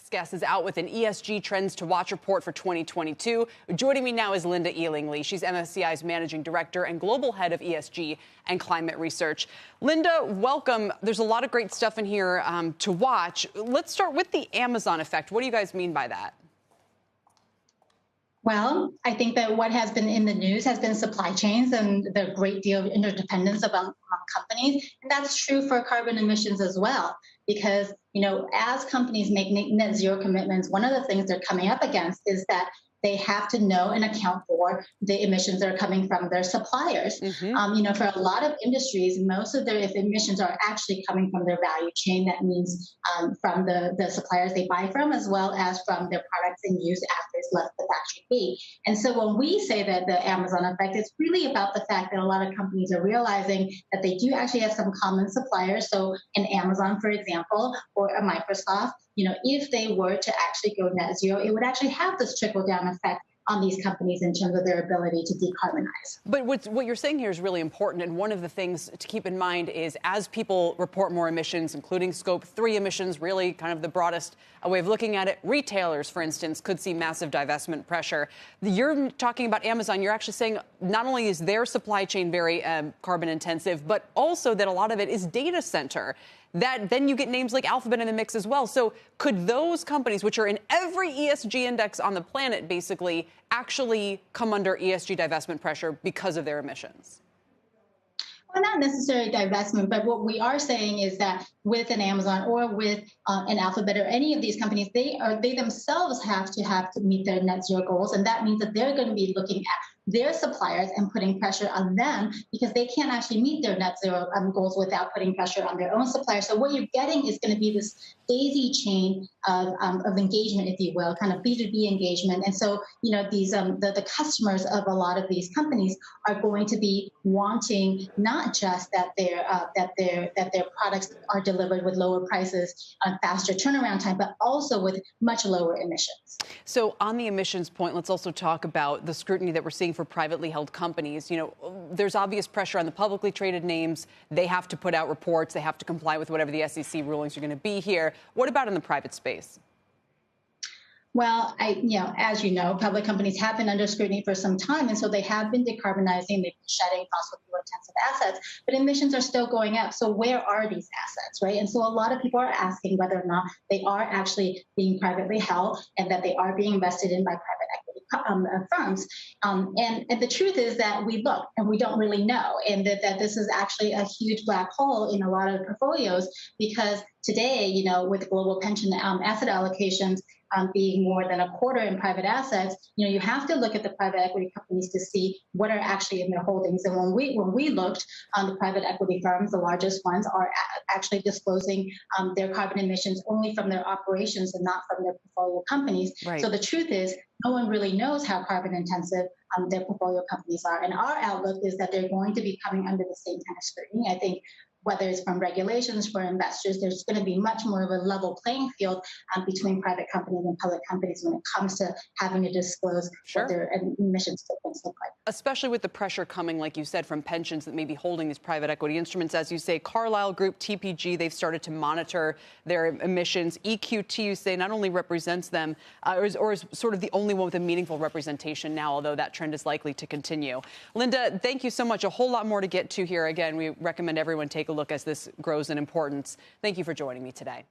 guest is out with an ESG Trends to Watch report for 2022. Joining me now is Linda Ealingley. She's MSCI's Managing Director and Global Head of ESG and Climate Research. Linda, welcome. There's a lot of great stuff in here to watch. Let's start with the Amazon effect. What do you guys mean by that? Well, I think that what has been in the news has been supply chains and the great deal of interdependence among companies. And that's true for carbon emissions as well, because, as companies make net zero commitments, one of the things they're coming up against is that they have to know and account for the emissions that are coming from their suppliers. Mm-hmm. For a lot of industries, most of their emissions are actually coming from their value chain. That means from the suppliers they buy from, as well as from their products in use after it's left the factory gate. And so when we say that the Amazon effect, it's really about the fact that a lot of companies are realizing that they do actually have some common suppliers. So an Amazon, for example, or a Microsoft, if they were to actually go net zero, it would actually have this trickle-down effect on these companies in terms of their ability to decarbonize. But what you're saying here is really important. And one of the things to keep in mind is as people report more emissions, including Scope 3 emissions, really kind of the broadest way of looking at it, retailers, for instance, could see massive divestment pressure. You're talking about Amazon. You're actually saying not only is their supply chain very carbon intensive, but also that a lot of it is data center. That then you get names like Alphabet in the mix as well. So could those companies, which are in every ESG index on the planet, basically actually come under ESG divestment pressure because of their emissions? Well, not necessarily divestment, but what we are saying is that with an Amazon or with an Alphabet or any of these companies, they themselves have to meet their net zero goals, and that means that they're going to be looking at their suppliers and putting pressure on them because they can't actually meet their net zero goals without putting pressure on their own suppliers. So what you're getting is going to be this daisy chain of engagement, if you will, kind of B2B engagement. And so, these the customers of a lot of these companies are going to be wanting not just that their products are delivered with lower prices, faster turnaround time, but also with much lower emissions. So on the emissions point, let's also talk about the scrutiny that we're seeing for privately held companies. There's obvious pressure on the publicly traded names. They have to put out reports. They have to comply with whatever the SEC rulings are going to be here. What about in the private space? Well, as you know, public companies have been under scrutiny for some time, and so they have been decarbonizing, they've been shedding fossil fuel-intensive assets, but emissions are still going up. So where are these assets, right? And so a lot of people are asking whether or not they are actually being privately held and that they are being invested in by private equity firms. And the truth is that we look and we don't really know, and that this is actually a huge black hole in a lot of portfolios because today, with global pension asset allocations being more than a quarter in private assets, you have to look at the private equity companies to see what are actually in their holdings. And when we looked on the private equity firms, the largest ones are actually disclosing their carbon emissions only from their operations and not from their portfolio companies. Right. So the truth is, no one really knows how carbon intensive their portfolio companies are. And our outlook is that they're going to be coming under the same kind of scrutiny. I think whether it's from regulations for investors, there's going to be much more of a level playing field between private companies and public companies when it comes to having to disclose what their emissions footprints look like. Especially with the pressure coming, like you said, from pensions that may be holding these private equity instruments. As you say, Carlyle Group, TPG, they've started to monitor their emissions. EQT, you say, not only represents them or is sort of the only one with a meaningful representation now, although that trend is likely to continue. Linda, thank you so much. A whole lot more to get to here. Again, we recommend everyone take a look as this grows in importance. Thank you for joining me today.